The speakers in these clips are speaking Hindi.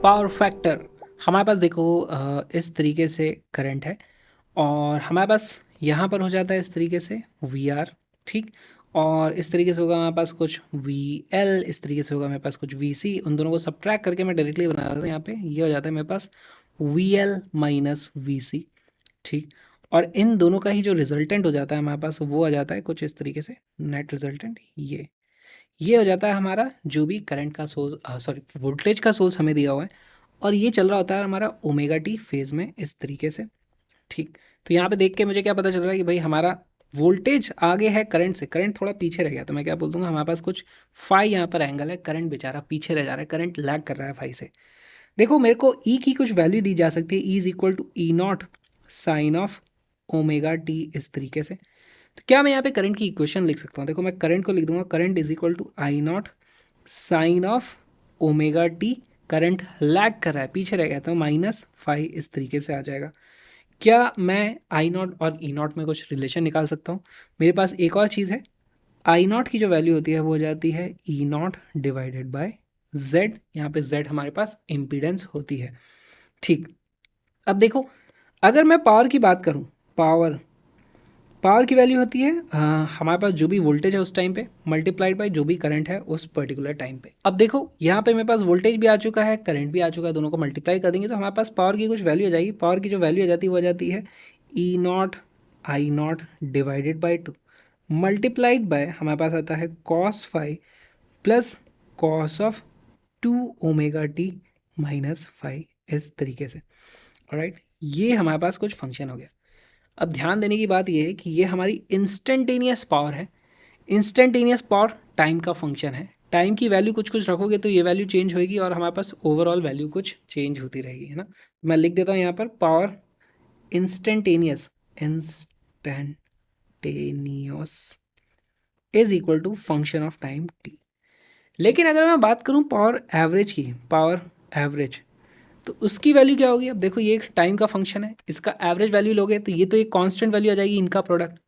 पावर फैक्टर हमारे पास देखो इस तरीके से करंट है और हमारे पास यहाँ पर हो जाता है इस तरीके से वी आर। ठीक। और इस तरीके से होगा हमारे पास कुछ वी एल, इस तरीके से होगा मेरे पास कुछ वी सी। उन दोनों को सब्ट्रैक्ट करके मैं डायरेक्टली बना देता हूँ। यहाँ पे ये हो जाता है मेरे पास वी एल माइनस वी सी। ठीक। और इन दोनों का ही जो रिजल्टेंट हो जाता है हमारे पास वो आ जाता है कुछ इस तरीके से, नेट रिजल्टेंट ये हो जाता है हमारा जो भी करंट का सोर्स, सॉरी वोल्टेज का सोर्स हमें दिया हुआ है। और ये चल रहा होता है हमारा ओमेगा टी फेज में इस तरीके से। ठीक। तो यहाँ पे देख के मुझे क्या पता चल रहा है कि भाई हमारा वोल्टेज आगे है करंट से, करंट थोड़ा पीछे रह गया। तो मैं क्या बोल दूंगा, हमारे पास कुछ फाई यहाँ पर एंगल है, करंट बेचारा पीछे रह जा रहा है, करंट लैग कर रहा है फाई से। देखो मेरे को ई की कुछ वैल्यू दी जा सकती है, E is equal to E naught sine of omega t इस तरीके से। तो क्या मैं यहाँ पे करंट की इक्वेशन लिख सकता हूँ? देखो मैं करंट को लिख दूंगा, current is equal to I naught sine of omega t. Current lag कर रहा है, पीछे रह गया, तो माइनस फाइव इस तरीके से आ जाएगा। क्या मैं आई नॉट और ई नॉट में कुछ रिलेशन निकाल सकता हूँ? मेरे पास एक और चीज़ है, आई नॉट की जो वैल्यू होती है वो हो जाती है E not divided by Z. यहाँ पे जेड हमारे पास इम्पीडेंस होती है। ठीक। अब देखो अगर मैं पावर की बात करूँ, पावर पावर की वैल्यू होती है हमारे पास जो भी वोल्टेज है उस टाइम पे मल्टीप्लाइड बाय जो भी करंट है उस पर्टिकुलर टाइम पे। अब देखो यहाँ पे मेरे पास वोल्टेज भी आ चुका है, करंट भी आ चुका है, दोनों को मल्टीप्लाई कर देंगे तो हमारे पास पावर की कुछ वैल्यू आ जाएगी। पावर की जो वैल्यू आ जाती है वो आ जाती है E naught I naught divided by two multiplied by हमारे पास आता है cos five plus cos of two omega t minus five इस तरीके से। ऑलराइट, ये हमारे पास कुछ फंक्शन हो गया। अब ध्यान देने की बात यह है कि ये हमारी इंस्टेंटेनियस पावर है। इंस्टेंटेनियस पावर टाइम का फंक्शन है। टाइम की वैल्यू कुछ कुछ रखोगे तो ये वैल्यू चेंज होगी और हमारे पास ओवरऑल वैल्यू कुछ चेंज होती रहेगी, है ना। मैं लिख देता हूँ यहाँ पर power instantaneous instantaneous is equal to function of time t. लेकिन अगर मैं बात करूँ पावर एवरेज की, पावर एवरेज, तो उसकी वैल्यू क्या होगी? अब देखो ये एक टाइम का फंक्शन है, इसका एवरेज वैल्यू लोगे तो ये तो एक कांस्टेंट वैल्यू आ जाएगी इनका प्रोडक्ट।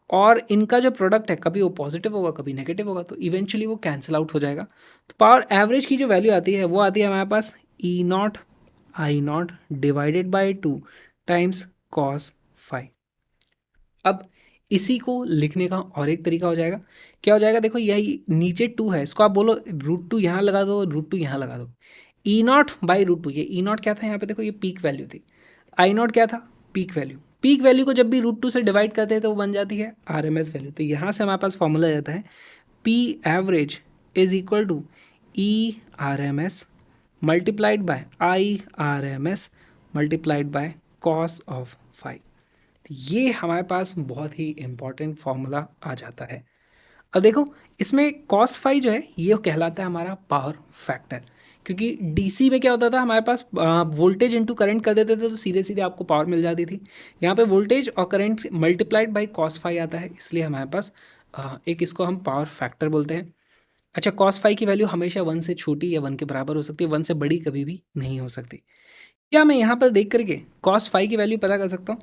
और इनका जो प्रोडक्ट है कभी वो पॉजिटिव होगा कभी नेगेटिव होगा, तो इवेंचुअली वो कैंसिल आउट हो जाएगा। तो पावर एवरेज की जो वैल्यू आती है वो आती है हमारे पास E naught I naught divided by two times cos five. अब इसी को लिखने का और एक तरीका हो जाएगा, क्या हो जाएगा? देखो यही नीचे टू है, इसको आप बोलो रूट टू यहाँ लगा दो, रूट टू यहाँ लगा दो। ई नॉट बाई रूट टू, ये ई नॉट क्या था यहाँ पे? देखो ये पीक वैल्यू थी। आई नॉट क्या था? Peak value. पीक वैल्यू को जब भी रूट टू से डिवाइड करते हैं तो वो बन जाती है आर एम एस वैल्यू। तो यहाँ से हमारे पास फॉर्मूला रहता है P average is equal to E R M S multiplied by I R M S multiplied by cos of phi. तो ये हमारे पास बहुत ही इंपॉर्टेंट फॉर्मूला आ जाता है। अब देखो इसमें कॉस फाई जो है ये कहलाता है हमारा पावर फैक्टर, क्योंकि डीसी में क्या होता था हमारे पास वोल्टेज इनटू करंट कर देते थे तो सीधे सीधे आपको पावर मिल जाती थी। यहाँ पे वोल्टेज और current multiplied by cos phi आता है, इसलिए हमारे पास एक इसको हम पावर फैक्टर बोलते हैं। अच्छा, कॉस फाई की वैल्यू हमेशा वन से छोटी या वन के बराबर हो सकती है, वन से बड़ी कभी भी नहीं हो सकती। क्या मैं यहाँ पर देख करके कॉस फाई की वैल्यू पता कर सकता हूँ?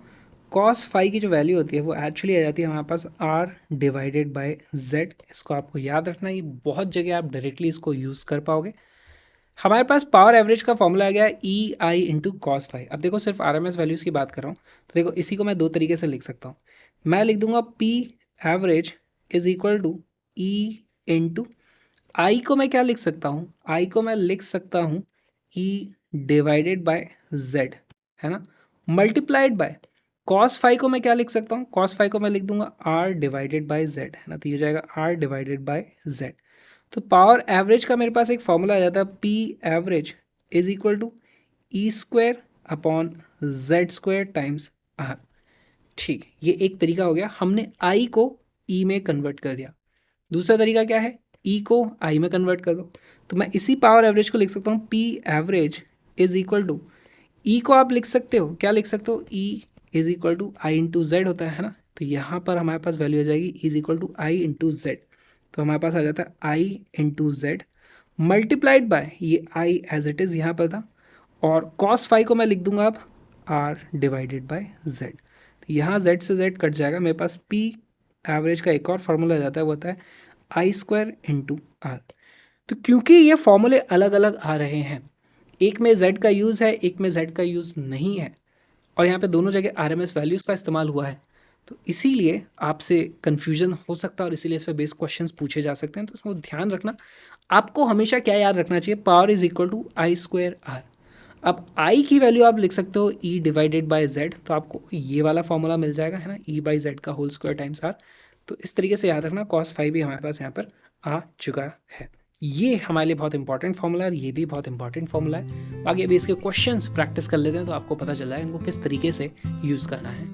कॉस फाई की जो वैल्यू होती है वो एक्चुअली आ जाती है हमारे पास आर डिवाइडेड बाय जेड। इसको आपको याद रखना, ये बहुत जगह आप डायरेक्टली इसको यूज़ कर पाओगे। हमारे पास पावर एवरेज का फॉर्मूला आ गया ई आई इंटू कॉस फाई। अब देखो सिर्फ आर एम एस वैल्यूज़ की बात कर रहा हूँ तो देखो इसी को मैं दो तरीके से लिख सकता हूँ। मैं लिख दूंगा P average is equal to E into I को मैं क्या लिख सकता हूँ? आई को मैं लिख सकता हूँ ई डिवाइडेड बाय जेड, है ना, मल्टीप्लाइड बाय कॉस फाई को मैं क्या लिख सकता हूँ? कॉस फाई को मैं लिख दूंगा आर डिवाइडेड बाय जेड, है ना। तो ये हो जाएगा आर डिवाइडेड बाय जेड। तो पावर एवरेज का मेरे पास एक फॉर्मूला आ जाता है P average is equal to E square upon Z square times R. ठीक, ये एक तरीका हो गया, हमने आई को ई में कन्वर्ट कर दिया। दूसरा तरीका क्या है? ई को आई में कन्वर्ट कर दो। तो मैं इसी पावर एवरेज को लिख सकता हूँ P average is equal to, E को आप लिख सकते हो, क्या लिख सकते हो? E is equal to I into Z होता है ना। तो यहाँ पर हमारे पास वैल्यू आ जाएगी is equal to I into Z. तो हमारे पास आ जाता है I into Z multiplied by ये आई एज इट इज़ यहाँ पर था, और कॉस फाई को मैं लिख दूंगा अब आर डिवाइडेड बाय जेड। तो यहाँ जेड से जेड कट जाएगा, मेरे पास पी एवरेज का एक और फार्मूला आ जाता है, वो होता है आई स्क्वायर इंटू आर। तो क्योंकि ये फॉर्मूले अलग अलग आ रहे हैं, एक में z का यूज़ है, एक में z का यूज़ नहीं है, और यहाँ पे दोनों जगह RMS वैल्यूज़ का इस्तेमाल हुआ है, तो इसीलिए आपसे कन्फ्यूजन हो सकता है और इसीलिए इस पर बेस्ड क्वेश्चंस पूछे जा सकते हैं। तो इसमें ध्यान रखना, आपको हमेशा क्या याद रखना चाहिए, power is equal to I square R. अब आई की वैल्यू आप लिख सकते हो ई डिवाइडेड बाय जेड, तो आपको ये वाला फॉर्मूला मिल जाएगा, है ना, ई बाई जेड का होल स्क्वायर टाइम्स आर। तो इस तरीके से याद रखना, कॉस फाइव भी हमारे पास यहाँ पर आ चुका है। ये हमारे लिए बहुत इंपॉर्टेंट फॉर्मूला है और ये भी बहुत इंपॉर्टेंट फॉर्मूला है। बाकी अभी इसके क्वेश्चंस प्रैक्टिस कर लेते हैं तो आपको पता चल जाएगा इनको किस तरीके से यूज़ करना है।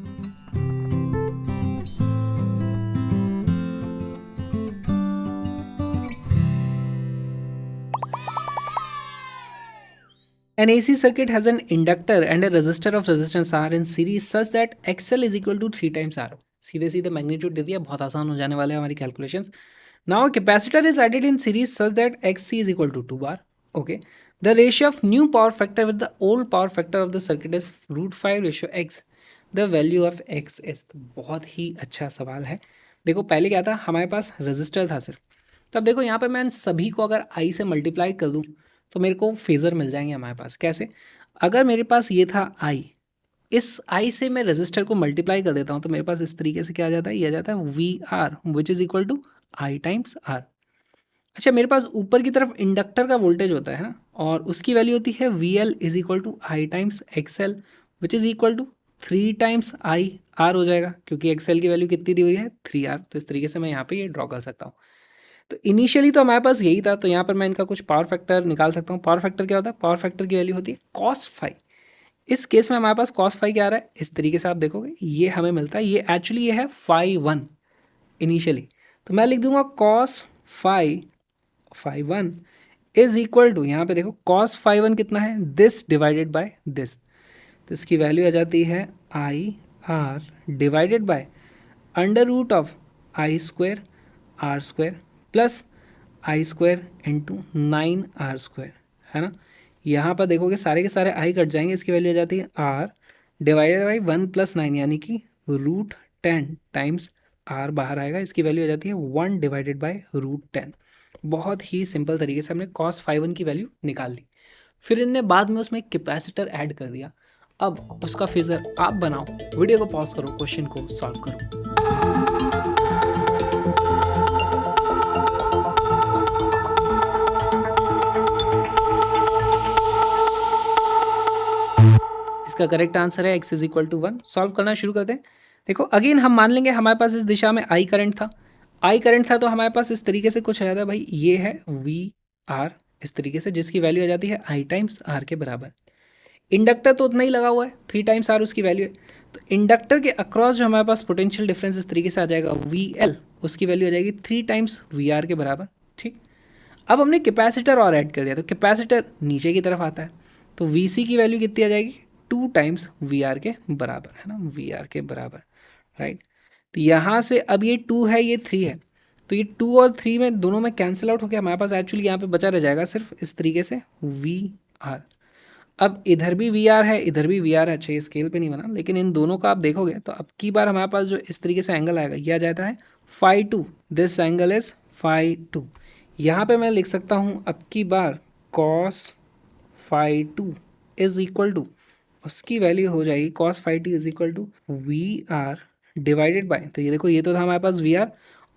An AC circuit has an inductor and a resistor of resistance R in series such that XL is equal to 3 times R. सीधे सीधे मैग्नीट्यूड दे दिया, बहुत आसान हो जाने वाले हैं हमारी calculations. Now capacitor is added in series such that XC is equal to 2 bar. Okay. The ratio of new power factor with the old power factor of the circuit is √5 ratio X. The value of X is. तो बहुत ही अच्छा सवाल है। देखो पहले क्या था, हमारे पास रजिस्टर था सिर्फ, तो अब देखो यहाँ पे मैं इन सभी को अगर I से मल्टीप्लाई कर दूँ तो मेरे को फेज़र मिल जाएंगे हमारे पास। कैसे, अगर मेरे पास ये था I, इस I से मैं रजिस्टर को मल्टीप्लाई कर देता हूँ तो मेरे पास इस तरीके से क्या आ जाता है, ये आ जाता है VR which is equal to I times R। अच्छा, मेरे पास ऊपर की तरफ इंडक्टर का वोल्टेज होता है ना, और उसकी वैल्यू होती है VL is equal to I times XL which is equal to 3 times I R हो जाएगा, क्योंकि XL की वैल्यू कितनी दी हुई है 3R। तो इस तरीके से मैं यहाँ पे ये ड्रॉ कर सकता हूँ। तो इनिशियली तो हमारे पास यही था, तो यहाँ पर मैं इनका कुछ पावर फैक्टर निकाल सकता हूँ। पावर फैक्टर क्या होता है, पावर फैक्टर की वैल्यू होती है कॉस फाइव। इस केस में हमारे पास कॉस फाइव क्या आ रहा है, इस तरीके से आप देखोगे ये हमें मिलता है, ये एक्चुअली ये है 5 1 इनिशियली। तो मैं लिख दूंगा कॉस 5 1 इज इक्वल टू, यहाँ पे देखो कॉस 5 1 कितना है, दिस डिवाइडेड बाय दिस। तो इसकी वैल्यू आ जाती है I R divided by under root of I square R square plus I square into 9R², है ना। यहाँ पर देखोगे सारे के सारे आई कट जाएंगे, इसकी वैल्यू आ जाती है आर डिवाइडेड बाई 1 + 9 यानी कि √10 टाइम्स आर बाहर आएगा, इसकी वैल्यू आ जाती है 1 डिवाइडेड बाई √10। बहुत ही सिंपल तरीके से हमने cos 5 1 की वैल्यू निकाल ली। फिर इनने बाद में उसमें कैपेसिटर ऐड कर दिया। अब उसका फिगर आप बनाओ, वीडियो को पॉज करो, क्वेश्चन को सॉल्व करो। इसका करेक्ट आंसर है x is equal to 1। Solve करना शुरू करते हैं। देखो अगेन हम मान लेंगे हमारे पास इस दिशा में I करंट था, I करंट था, तो हमारे पास इस तरीके से कुछ आ जाता है भाई, ये है VR इस तरीके से, जिसकी वैल्यू आ जाती है I टाइम्स R के बराबर। इंडक्टर तो उतना ही लगा हुआ है, 3 टाइम्स R उसकी वैल्यू है, तो इंडक्टर के अक्रॉस जो हमारे पास पोटेंशियल डिफरेंस इस तरीके से आ जाएगा VL, उसकी वैल्यू आ जाएगी 3 टाइम्स VR के बराबर। ठीक, अब हमने कैपेसिटर और ऐड कर दिया, तो कैपेसिटर नीचे की तरफ आता है, तो VC की वैल्यू कितनी आ जाएगी, 2 टाइम्स VR के बराबर, है ना, VR के बराबर, राइट। तो यहाँ से अब ये 2 है, ये 3 है, तो ये 2 और 3 में दोनों में कैंसिल आउट हो गया, हमारे पास एक्चुअली यहाँ पे बचा रह जाएगा सिर्फ इस तरीके से VR। अब इधर भी VR है, इधर भी VR है। अच्छा ये स्केल पे नहीं बना, लेकिन इन दोनों का आप देखोगे तो अब की बार हमारे पास जो इस तरीके से एंगल आएगा ये आ जाता है φ2, दिस एंगल इज φ2। यहाँ पे मैं लिख सकता हूँ अब की बार cos φ2 इज इक्वल टू, उसकी वैल्यू हो जाएगी cos φ2 is equal to VR divided by, तो ये देखो ये तो था हमारे पास VR,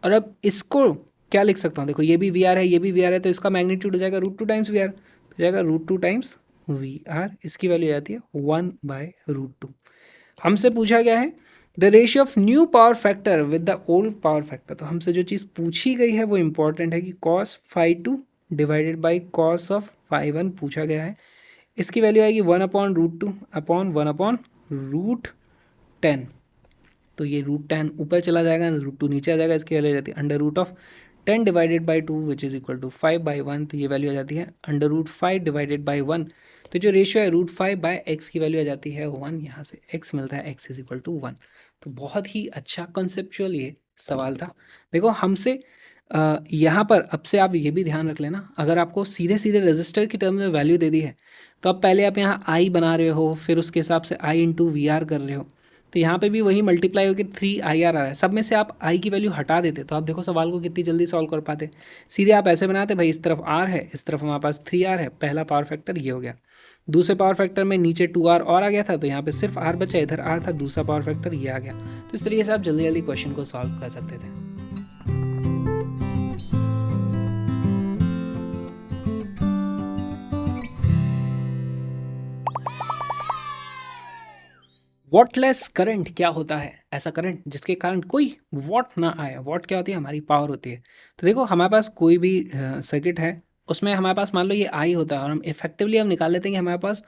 और अब इसको क्या लिख सकता हूँ, देखो ये भी VR है, ये भी VR है, तो इसका मैग्नीट्यूड हो जाएगा √2 टाइम्स VR, तो जाएगा √2 टाइम्स VR, इसकी वैल्यू आती है 1/√2। हमसे पूछा गया है the ratio of new power factor with the old power factor, तो हमसे जो चीज़ पूछी गई है वो इंपॉर्टेंट है कि cos φ2 divided by cos of φ1 पूछा गया है। इसकी वैल्यू आएगी 1/√2 अपॉन 1/√10, तो ये √10 ऊपर चला जाएगा, √2 नीचे आ जाएगा, इसकी वैल्यू आ जाती है √10 divided by 2 which is equal to 5/1, तो ये वैल्यू आ जाती है √5 डिवाइडेड बाई 1, तो जो रेशियो है √5/x की वैल्यू आ जाती है 1, यहाँ से x मिलता है x इज इक्वल टू 1। तो बहुत ही अच्छा कॉन्सेप्चुअल ये सवाल था। देखो हमसे यहाँ पर अब से आप ये भी ध्यान रख लेना, अगर आपको सीधे सीधे रजिस्टर की टर्म में वैल्यू दे दी है तो अब पहले आप यहाँ I बना रहे हो, फिर उसके हिसाब से I इंटू VR कर रहे हो, तो यहाँ पे भी वही मल्टीप्लाई होकर 3 IR आ रहा है। सब में से आप आई की वैल्यू हटा देते तो आप देखो सवाल को कितनी जल्दी सॉल्व कर पाते। सीधे आप ऐसे बनाते, भाई इस तरफ R है, इस तरफ हमारे पास 3R है, पहला पावर फैक्टर ये हो गया। दूसरे पावर फैक्टर में नीचे 2R और आ गया था, तो यहाँ पे सिर्फ R बचा, इधर R था, दूसरा पावर फैक्टर ये आ गया। तो इस तरीके से आप जल्दी जल्दी क्वेश्चन को सॉल्व कर सकते थे। वॉटलेस करंट क्या होता है? ऐसा करंट जिसके कारण कोई वॉट ना आए। वॉट क्या होती है? हमारी पावर होती है। तो देखो हमारे पास कोई भी सर्किट है, उसमें हमारे पास मान लो ये आई होता है और हम इफेक्टिवली हम निकाल लेते हैं कि हमारे पास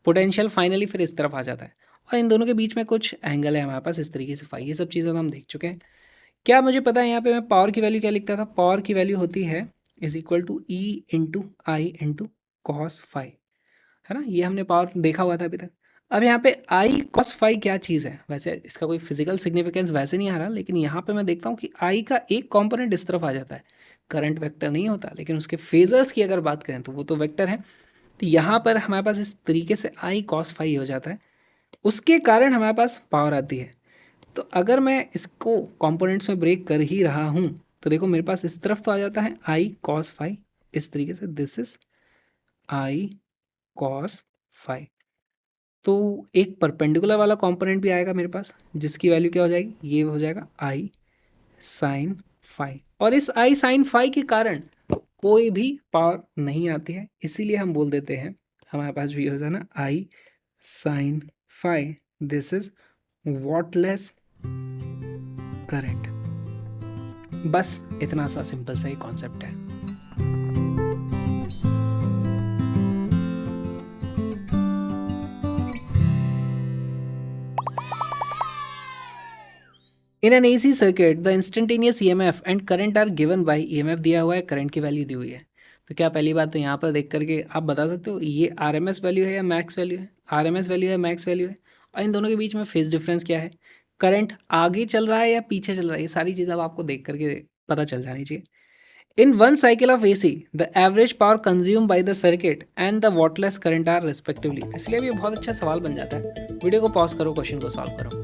पोटेंशियल फाइनली फिर इस तरफ आ जाता है और इन दोनों के बीच में कुछ एंगल है हमारे पास इस तरीके से फाई। ये सब चीज़ें तो हम देख चुके हैं। क्या मुझे पता है यहाँ पे मैं पावर की वैल्यू क्या लिखता था? पावर की वैल्यू होती है is equal to E into I into cos phi, है ना? ये हमने पावर देखा हुआ था अभी तक। अब यहाँ पे आई कॉस फाई क्या चीज़ है? वैसे इसका कोई फिजिकल सिग्निफिकेंस वैसे नहीं आ रहा, लेकिन यहाँ पे मैं देखता हूँ कि आई का एक कंपोनेंट इस तरफ आ जाता है। करंट वेक्टर नहीं होता, लेकिन उसके फेजर्स की अगर बात करें तो वो तो वेक्टर है। तो यहाँ पर हमारे पास इस तरीके से आई कॉस फाई हो जाता है, उसके कारण हमारे पास पावर आती है। तो अगर मैं इसको कंपोनेंट्स में ब्रेक कर ही रहा हूँ तो देखो मेरे पास इस तरफ तो आ जाता है आई कॉस फाई, इस तरीके से this is I cos phi. तो एक परपेंडिकुलर वाला कंपोनेंट भी आएगा मेरे पास, जिसकी वैल्यू क्या हो जाएगी? ये हो जाएगा आई साइन फाई। और इस आई साइन फाई के कारण कोई भी पावर नहीं आती है, इसीलिए हम बोल देते हैं हमारे पास भी हो जाए ना I sine phi, this is wattless current. बस इतना सा सिंपल सा ही कॉन्सेप्ट है। In an AC circuit the instantaneous EMF and current are given by EMF दिया हुआ है, करंट की वैल्यू दी हुई है। तो क्या पहली बात तो यहाँ पर देख करके आप बता सकते हो ये RMS वैल्यू है या मैक्स वैल्यू है? RMS वैल्यू है, मैक्स वैल्यू है। और इन दोनों के बीच में फेज डिफरेंस क्या है? करंट आगे चल रहा है या पीछे चल रहा है? ये सारी चीज़ अब आपको देख करके पता चल जानी चाहिए। In one cycle of AC the average power consume by the circuit and the wattless current are respectively. इसलिए भी बहुत अच्छा सवाल बन जाता है। वीडियो को पॉज करो, क्वेश्चन को सॉल्व करो।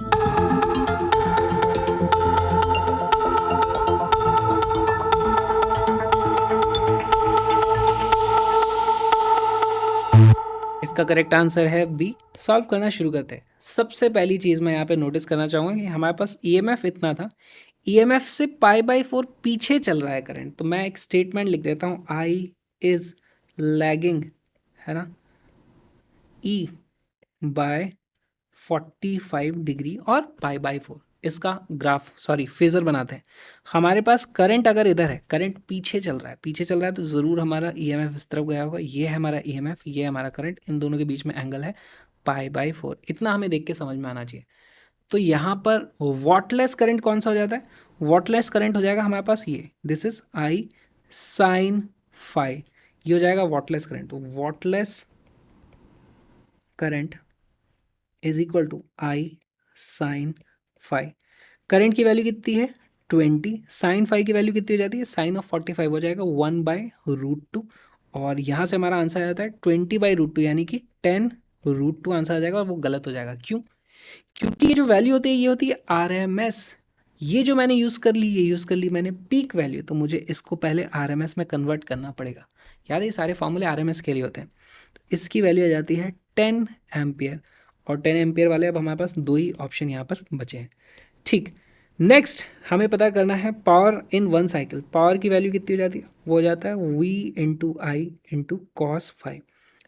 इसका करेक्ट आंसर है बी। सॉल्व करना शुरू करते हैं। सबसे पहली चीज़ मैं यहाँ पे नोटिस करना चाहूँगा कि हमारे पास EMF इतना था, EMF से π/4 पीछे चल रहा है करंट। तो मैं एक स्टेटमेंट लिख देता हूँ, आई इज लैगिंग, है ना, E बाय 45 डिग्री और π/4। इसका ग्राफ फेजर बनाते हैं। हमारे पास करंट अगर इधर है, करंट पीछे चल रहा है, पीछे चल रहा है तो ज़रूर हमारा EMF इस तरफ गया होगा। ये है हमारा EMF, ये है हमारा करंट, इन दोनों के बीच में एंगल है π/4। इतना हमें देख के समझ में आना चाहिए। तो यहाँ पर वॉटलेस करंट कौन सा हो जाता है? वॉटलेस करंट हो जाएगा हमारे पास ये, this is I sine phi. ये हो जाएगा वॉटलेस करंट। तो wattless current is equal to I sine phi. Current की वैल्यू कितनी है? 20। साइन फाई की वैल्यू कितनी हो जाती है? साइन ऑफ 45 हो जाएगा 1/√2। और यहाँ से हमारा आंसर आ जाता है 20/√2, यानी कि 10√2 आंसर आ जाएगा। और वो गलत हो जाएगा, क्यों? क्योंकि ये जो वैल्यू होती है ये होती है RMS। ये जो मैंने यूज़ कर ली, ये यूज़ कर ली मैंने पीक वैल्यू, तो मुझे इसको पहले RMS में कन्वर्ट करना पड़ेगा। याद है ये सारे फॉर्मूले RMS के लिए होते हैं। तो इसकी वैल्यू आ जाती है 10 एम्पियर। और 10 एम्पियर वाले अब हमारे पास दो ही ऑप्शन यहाँ पर बचे हैं। ठीक, नेक्स्ट हमें पता करना है power in one cycle. Power की वैल्यू कितनी हो जाती है? वो हो जाता है V into I into cos five.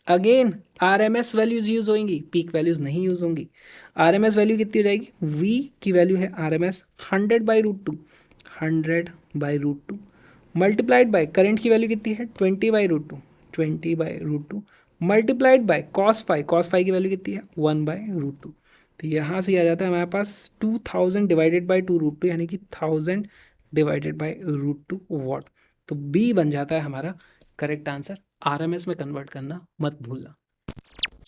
Again RMS values use होंगी, पीक वैल्यूज़ नहीं यूज़ होंगी। RMS वैल्यू कितनी हो जाएगी? V की वैल्यू है RMS 100/√2, 100/√2 मल्टीप्लाइड बाय करंट की वैल्यू कितनी है? 20/√2, 20/√2 multiplied by cos five. Cos five की वैल्यू कितनी है? 1/√2। तो यहाँ से आ जाता है हमारे पास 2000 डिवाइडेड बाई 2√2, यानी कि 1000 डिवाइडेड बाई √2 वॉट। तो बी बन जाता है हमारा करेक्ट आंसर। RMS में कन्वर्ट करना मत भूलना।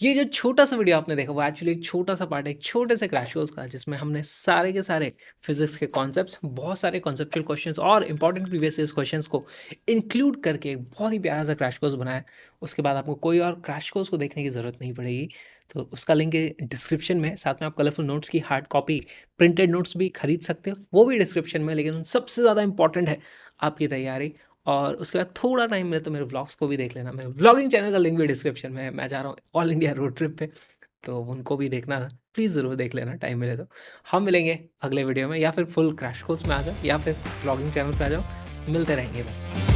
ये जो छोटा-सा वीडियो आपने देखा वो एक्चुअली एक छोटा-सा पार्ट है एक छोटे से क्रैश कोर्स का, जिसमें हमने सारे के सारे फिज़िक्स के कॉन्सेप्ट्स, बहुत सारे कॉन्सेप्चुअल क्वेश्चंस और इम्पोर्टेंट प्रीवियस ईयर्स क्वेश्चंस को इंक्लूड करके एक बहुत ही प्यारा सा क्रैश कोर्स बनाया है। उसके बाद आपको कोई और क्रैश कोर्स को देखने की ज़रूरत नहीं पड़ेगी। तो उसका लिंक है डिस्क्रिप्शन में, साथ में आप कलरफुल नोट्स की हार्ड कॉपी, प्रिंटेड नोट्स भी खरीद सकते हो, वो भी डिस्क्रिप्शन में। लेकिन सबसे ज़्यादा इंपॉर्टेंट है आपकी तैयारी। और उसके बाद थोड़ा टाइम मिले तो मेरे व्लॉग्स को भी देख लेना। मेरे व्लॉगिंग चैनल का लिंक भी डिस्क्रिप्शन में है। मैं जा रहा हूँ ऑल इंडिया रोड ट्रिप पे, तो उनको भी देखना, प्लीज़ ज़रूर देख लेना टाइम मिले तो। हम मिलेंगे अगले वीडियो में, या फिर फुल क्रैश कोर्स में आ जाओ, या फिर व्लॉगिंग चैनल पे आ जाओ, मिलते रहेंगे।